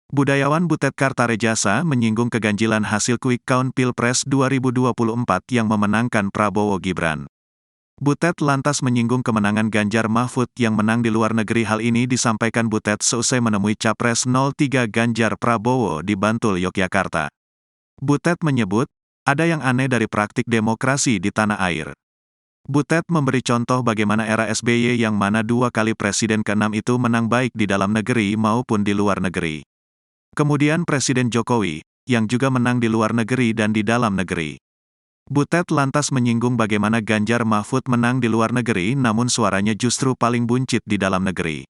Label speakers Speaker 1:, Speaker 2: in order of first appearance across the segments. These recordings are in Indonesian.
Speaker 1: Budayawan Butet Kartarejasa menyinggung keganjilan hasil quick count Pilpres 2024 yang memenangkan Prabowo Gibran. Butet lantas menyinggung kemenangan Ganjar Mahfud yang menang di luar negeri. Hal ini disampaikan Butet seusai menemui Capres 03 Ganjar Prabowo di Bantul, Yogyakarta. Butet menyebut, ada yang aneh dari praktik demokrasi di tanah air. Butet memberi contoh bagaimana era SBY yang mana 2 kali presiden ke-6 itu menang baik di dalam negeri maupun di luar negeri. Kemudian Presiden Jokowi, yang juga menang di luar negeri dan di dalam negeri. Butet lantas menyinggung bagaimana Ganjar Mahfud menang di luar negeri namun suaranya justru paling buncit di dalam negeri.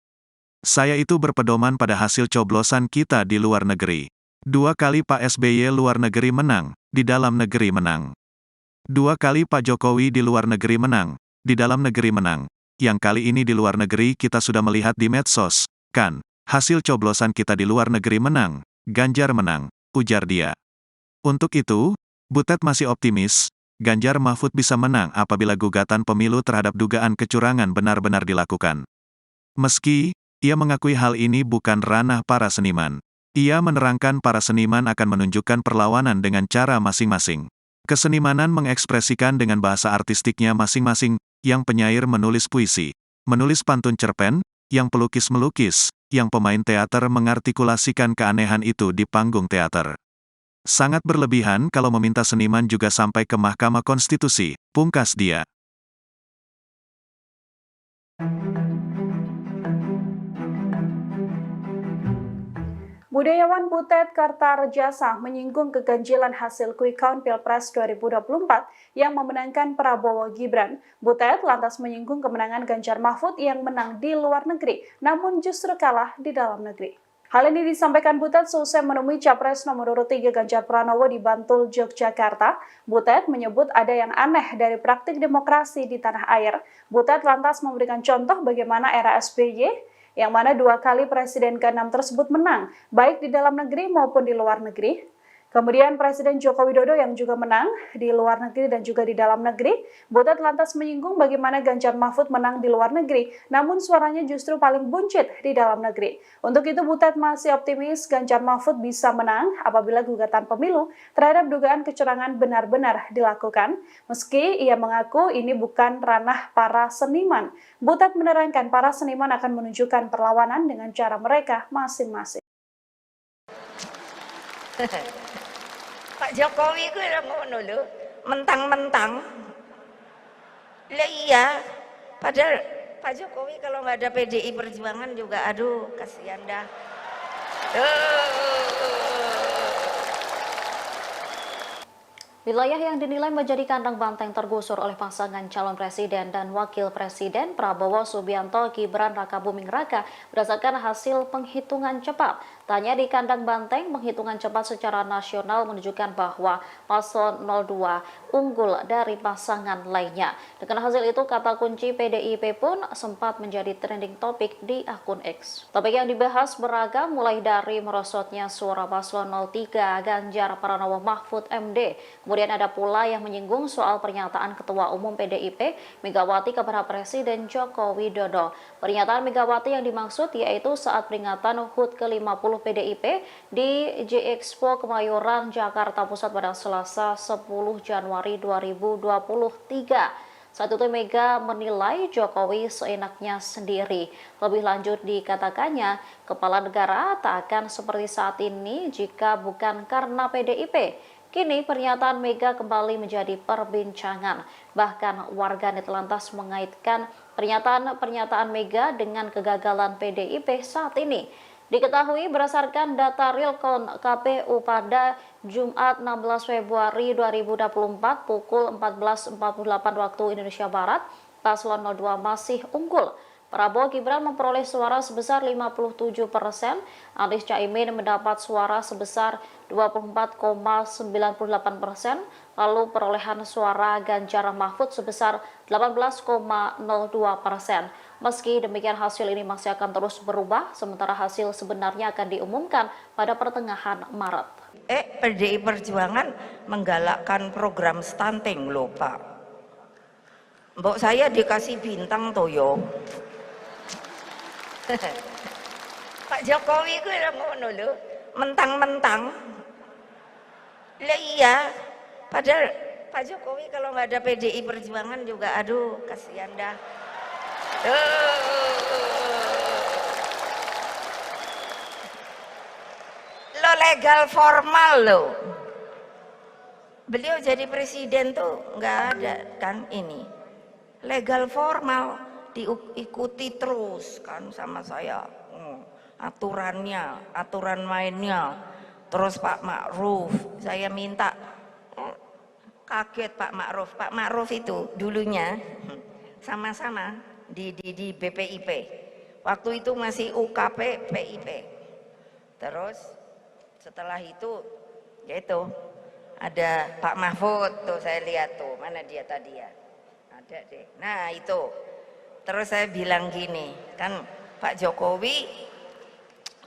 Speaker 1: Saya itu berpedoman pada hasil coblosan kita di luar negeri. 2 kali Pak SBY luar negeri menang, di dalam negeri menang. 2 kali Pak Jokowi di luar negeri menang, di dalam negeri menang. Yang kali ini di luar negeri kita sudah melihat di medsos, kan? Hasil coblosan kita di luar negeri menang, Ganjar menang, ujar dia. Untuk itu, Butet masih optimis, Ganjar Mahfud bisa menang apabila gugatan pemilu terhadap dugaan kecurangan benar-benar dilakukan. Meski, ia mengakui hal ini bukan ranah para seniman. Ia menerangkan para seniman akan menunjukkan perlawanan dengan cara masing-masing. Kesenimanan mengekspresikan dengan bahasa artistiknya masing-masing, yang penyair menulis puisi, menulis pantun cerpen, yang pelukis melukis, yang pemain teater mengartikulasikan keanehan itu di panggung teater. Sangat berlebihan kalau meminta seniman juga sampai ke Mahkamah Konstitusi, pungkas dia.
Speaker 2: Budayawan Butet Kartarejasa menyinggung keganjilan hasil quick count Pilpres 2024 yang memenangkan Prabowo Gibran. Butet lantas menyinggung kemenangan Ganjar Mahfud yang menang di luar negeri, namun justru kalah di dalam negeri. Hal ini disampaikan Butet seusai menemui Capres nomor urut 3 Ganjar Pranowo di Bantul, Yogyakarta. Butet menyebut ada yang aneh dari praktik demokrasi di tanah air. Butet lantas memberikan contoh bagaimana era SBY yang mana 2 kali presiden ke-6 tersebut menang, baik di dalam negeri maupun di luar negeri. Kemudian Presiden Joko Widodo yang juga menang di luar negeri dan juga di dalam negeri. Butet lantas menyinggung bagaimana Ganjar Mahfud menang di luar negeri, namun suaranya justru paling buncit di dalam negeri. Untuk itu Butet masih optimis Ganjar Mahfud bisa menang apabila gugatan pemilu terhadap dugaan kecurangan benar-benar dilakukan. Meski ia mengaku ini bukan ranah para seniman. Butet menerangkan para seniman akan menunjukkan perlawanan dengan cara mereka masing-masing.
Speaker 3: Pak Jokowi ku ngono lho, mentang-mentang. Lah iya, padahal Pak Jokowi kalau nggak ada PDI Perjuangan juga aduh kasihan dah.
Speaker 4: Wilayah yang dinilai menjadi kandang banteng tergusur oleh pasangan calon presiden dan wakil presiden Prabowo Subianto Gibran Rakabuming Raka berdasarkan hasil penghitungan cepat. Tanya di kandang banteng, penghitungan cepat secara nasional menunjukkan bahwa paslon 02 unggul dari pasangan lainnya. Dengan hasil itu, kata kunci PDIP pun sempat menjadi trending topik di akun X. Topik yang dibahas beragam, mulai dari merosotnya suara paslon 03 Ganjar Pranowo Mahfud MD. Kemudian ada pula yang menyinggung soal pernyataan Ketua Umum PDIP Megawati kepada Presiden Joko Widodo. Pernyataan Megawati yang dimaksud yaitu saat peringatan HUT ke-50 PDIP di J-Expo Kemayoran, Jakarta Pusat pada Selasa 10 Januari 2023. Saat itu Mega menilai Jokowi seenaknya sendiri. Lebih lanjut dikatakannya, kepala negara tak akan seperti saat ini jika bukan karena PDIP. Kini pernyataan Mega kembali menjadi perbincangan. Bahkan warganet lantas mengaitkan pernyataan Mega dengan kegagalan PDIP saat ini. Diketahui berdasarkan data realcon KPU pada Jumat 16 Februari 2024 pukul 14.48 waktu Indonesia Barat, paslon 02 masih unggul. Prabowo Gibran memperoleh suara sebesar 57%, Anies Caimin mendapat suara sebesar 24,98%, lalu perolehan suara Ganjar Mahfud sebesar 18,02%. Meski demikian hasil ini masih akan terus berubah, sementara hasil sebenarnya akan diumumkan pada pertengahan Maret.
Speaker 3: PDI Perjuangan menggalakkan program stunting loh Pak. Mbok saya dikasih bintang toyo. Pak Jokowi ku ngono lho, mentang-mentang. Lah iya, padahal Pak Jokowi kalau nggak ada PDI Perjuangan juga, aduh kasihan dah. Lo legal formal lo. Beliau jadi presiden tuh nggak ada kan ini. Legal formal diikuti terus kan sama saya. Aturannya, aturan mainnya. Terus Pak Ma'ruf, saya minta, kaget Pak Ma'ruf. Pak Ma'ruf itu dulunya sama-sama di BPIP. Waktu itu masih UKP PIP. Terus setelah itu yaitu ada Pak Mahfud tuh, saya lihat tuh, mana dia tadi ya, ada deh. Nah itu, terus saya bilang gini, kan Pak Jokowi,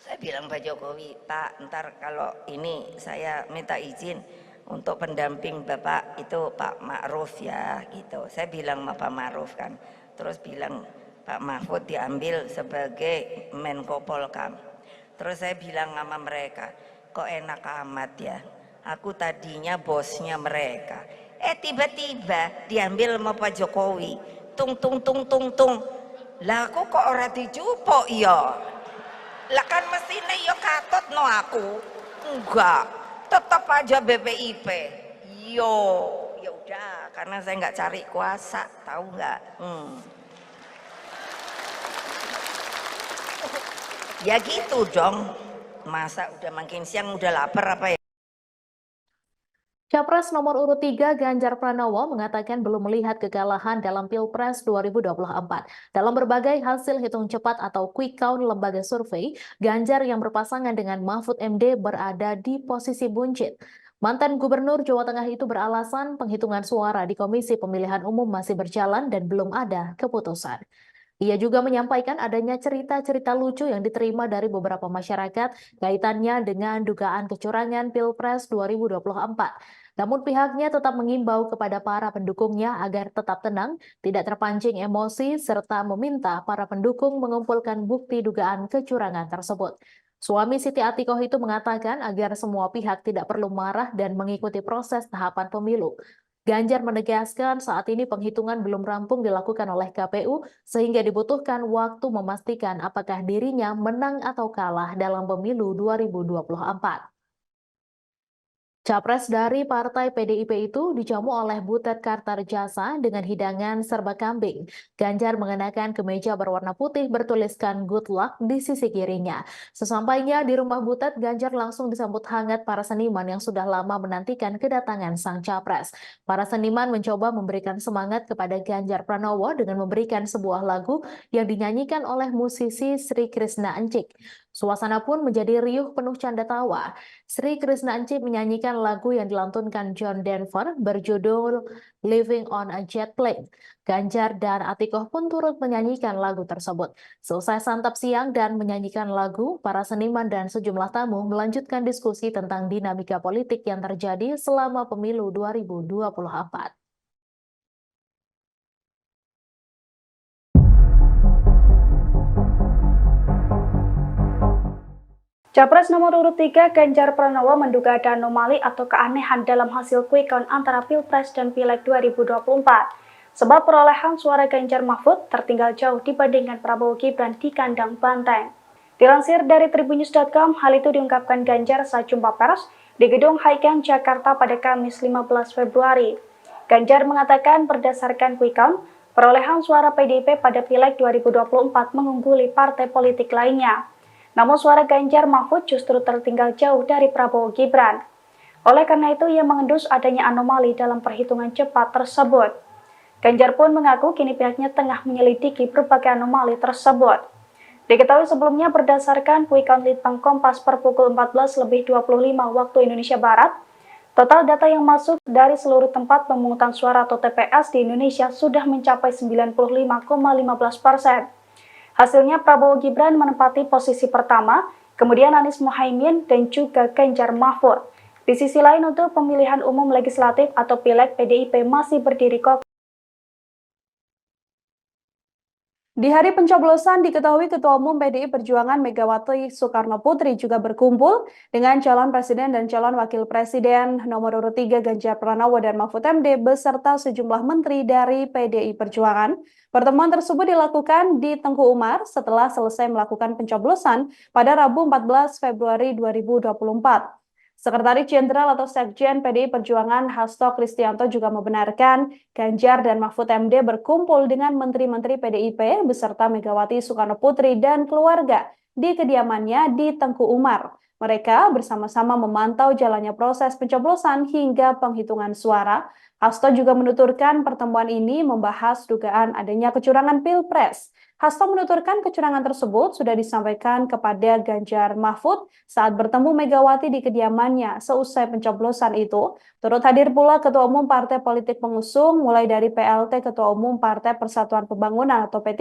Speaker 3: saya bilang Pak Jokowi, Pak ntar kalau ini saya minta izin untuk pendamping Bapak itu Pak Ma'ruf ya gitu. Saya bilang sama Pak Ma'ruf kan, terus bilang Pak Mahfud diambil sebagai Menko Polkam. Terus saya bilang sama mereka, kok enak amat ya, aku tadinya bosnya mereka, tiba-tiba diambil sama Pak Jokowi, tung tung tung tung tung, lah aku kok ora dijupuk ya, lah kan mestine ya katut no aku, enggak, tetap aja BPIP, yo ya udah, karena saya nggak cari kuasa, tahu nggak? Ya gitu dong, masa udah makin siang udah lapar apa ya?
Speaker 4: Capres nomor urut 3 Ganjar Pranowo mengatakan belum melihat kekalahan dalam Pilpres 2024. Dalam berbagai hasil hitung cepat atau quick count lembaga survei, Ganjar yang berpasangan dengan Mahfud MD berada di posisi buncit. Mantan Gubernur Jawa Tengah itu beralasan penghitungan suara di Komisi Pemilihan Umum masih berjalan dan belum ada keputusan. Ia juga menyampaikan adanya cerita-cerita lucu yang diterima dari beberapa masyarakat kaitannya dengan dugaan kecurangan Pilpres 2024. Namun pihaknya tetap mengimbau kepada para pendukungnya agar tetap tenang, tidak terpancing emosi, serta meminta para pendukung mengumpulkan bukti dugaan kecurangan tersebut. Suami Siti Atikoh itu mengatakan agar semua pihak tidak perlu marah dan mengikuti proses tahapan pemilu. Ganjar menegaskan saat ini penghitungan belum rampung dilakukan oleh KPU sehingga dibutuhkan waktu memastikan apakah dirinya menang atau kalah dalam pemilu 2024. Capres dari Partai PDIP itu dijamu oleh Butet Kartarejasa dengan hidangan serba kambing. Ganjar mengenakan kemeja berwarna putih bertuliskan good luck di sisi kirinya. Sesampainya di rumah Butet, Ganjar langsung disambut hangat para seniman yang sudah lama menantikan kedatangan sang capres. Para seniman mencoba memberikan semangat kepada Ganjar Pranowo dengan memberikan sebuah lagu yang dinyanyikan oleh musisi Sri Krishna Encik. Suasana pun menjadi riuh penuh canda tawa. Sri Krishna Encik menyanyikan lagu yang dilantunkan John Denver berjudul Living on a Jet Plane. Ganjar dan Atikoh pun turut menyanyikan lagu tersebut. Selesai santap siang dan menyanyikan lagu, para seniman dan sejumlah tamu melanjutkan diskusi tentang dinamika politik yang terjadi selama pemilu 2024.
Speaker 2: Capres nomor urut 3 Ganjar Pranowo menduga ada anomali atau keanehan dalam hasil quick count antara Pilpres dan Pileg 2024. Sebab perolehan suara Ganjar Mahfud tertinggal jauh dibandingkan Prabowo Gibran di kandang banteng. Dilansir dari tribunnews.com, hal itu diungkapkan Ganjar saat jumpa pers di Gedung Highgate Jakarta pada Kamis 15 Februari. Ganjar mengatakan berdasarkan quick count, perolehan suara PDIP pada Pileg 2024 mengungguli partai politik lainnya. Namun suara Ganjar Mahfud justru tertinggal jauh dari Prabowo Gibran. Oleh karena itu, ia mengendus adanya anomali dalam perhitungan cepat tersebut. Ganjar pun mengaku kini pihaknya tengah menyelidiki berbagai anomali tersebut. Diketahui sebelumnya berdasarkan quick count Litbang Kompas per pukul 14.25 waktu Indonesia Barat, total data yang masuk dari seluruh tempat pemungutan suara atau TPS di Indonesia sudah mencapai 95,15%. Hasilnya Prabowo Gibran menempati posisi pertama, kemudian Anies Mohaimin dan juga Ganjar Mahfud. Di sisi lain untuk pemilihan umum legislatif atau Pileg PDIP masih berdiri kokoh Di hari pencoblosan diketahui Ketua Umum PDI Perjuangan Megawati Soekarno Putri juga berkumpul dengan calon presiden dan calon wakil presiden nomor urut 3 Ganjar Pranowo dan Mahfud MD beserta sejumlah menteri dari PDI Perjuangan. Pertemuan tersebut dilakukan di Tengku Umar setelah selesai melakukan pencoblosan pada Rabu 14 Februari 2024. Sekretaris Jenderal atau Sekjen PDI Perjuangan Hasto Kristianto juga membenarkan Ganjar dan Mahfud MD berkumpul dengan menteri-menteri PDIP beserta Megawati Soekarno Putri dan keluarga di kediamannya di Tengku Umar. Mereka bersama-sama memantau jalannya proses pencoblosan hingga penghitungan suara. Hasto juga menuturkan pertemuan ini membahas dugaan adanya kecurangan Pilpres. Hasto menuturkan kecurangan tersebut sudah disampaikan kepada Ganjar Mahfud saat bertemu Megawati di kediamannya seusai pencoblosan itu. Turut hadir pula Ketua Umum Partai Politik Pengusung mulai dari PLT Ketua Umum Partai Persatuan Pembangunan atau P3,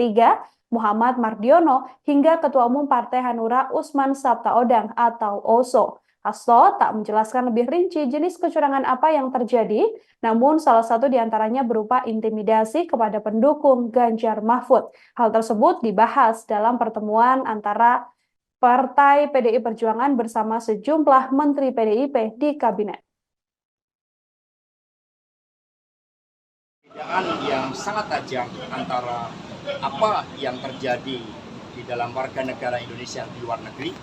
Speaker 2: Muhammad Mardiono, hingga Ketua Umum Partai Hanura Usman Sabtaodang atau OSO. Hasto tak menjelaskan lebih rinci jenis kecurangan apa yang terjadi, namun salah satu diantaranya berupa intimidasi kepada pendukung Ganjar Mahfud. Hal tersebut dibahas dalam pertemuan antara Partai PDI Perjuangan bersama sejumlah menteri PDIP di kabinet.
Speaker 5: Perbedaan yang sangat tajam antara apa yang terjadi di dalam warga negara Indonesia di luar negeri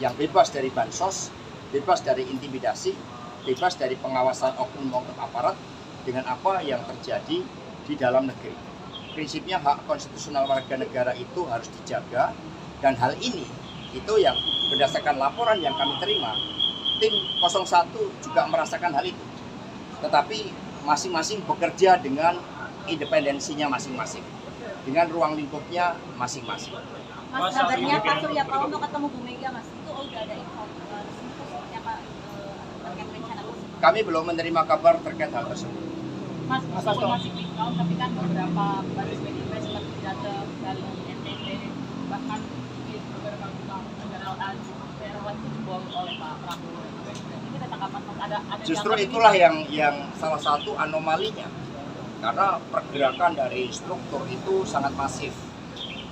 Speaker 5: yang bebas dari bansos, bebas dari intimidasi, bebas dari pengawasan oknum-oknum aparat dengan apa yang terjadi di dalam negeri. Prinsipnya hak konstitusional warga negara itu harus dijaga, dan hal ini itu yang berdasarkan laporan yang kami terima, tim 01 juga merasakan hal itu. Tetapi masing-masing bekerja dengan independensinya masing-masing, dengan ruang lingkupnya masing-masing.
Speaker 6: Mas, kabarnya Pak Surya Paloh mau ketemu Bu Mega, Mas. Itu udah ada info terkait rencana tersebut?
Speaker 5: Kami belum menerima kabar terkait hal tersebut.
Speaker 6: Mas, meskipun masih quick count, tapi kan beberapa baris PDIP sempat pidato dari NTT, bahkan di beberapa negara daerah dijebol oleh Pak Prabowo. Ini kita tanggapan Mas, ada
Speaker 5: justru itulah yang salah satu anomalinya, karena pergerakan dari struktur itu sangat masif.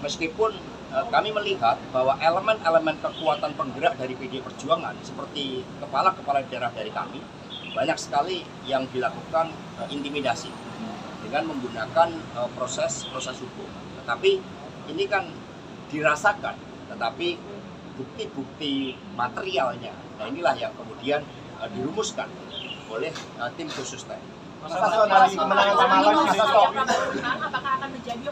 Speaker 5: Meskipun kami melihat bahwa elemen-elemen kekuatan penggerak dari PDI Perjuangan seperti kepala-kepala daerah dari kami banyak sekali yang dilakukan intimidasi dengan menggunakan proses hukum. Tetapi ini kan dirasakan, tetapi bukti-bukti materialnya, nah inilah yang kemudian dirumuskan oleh tim khusus tadi.
Speaker 6: apakah akan menjadi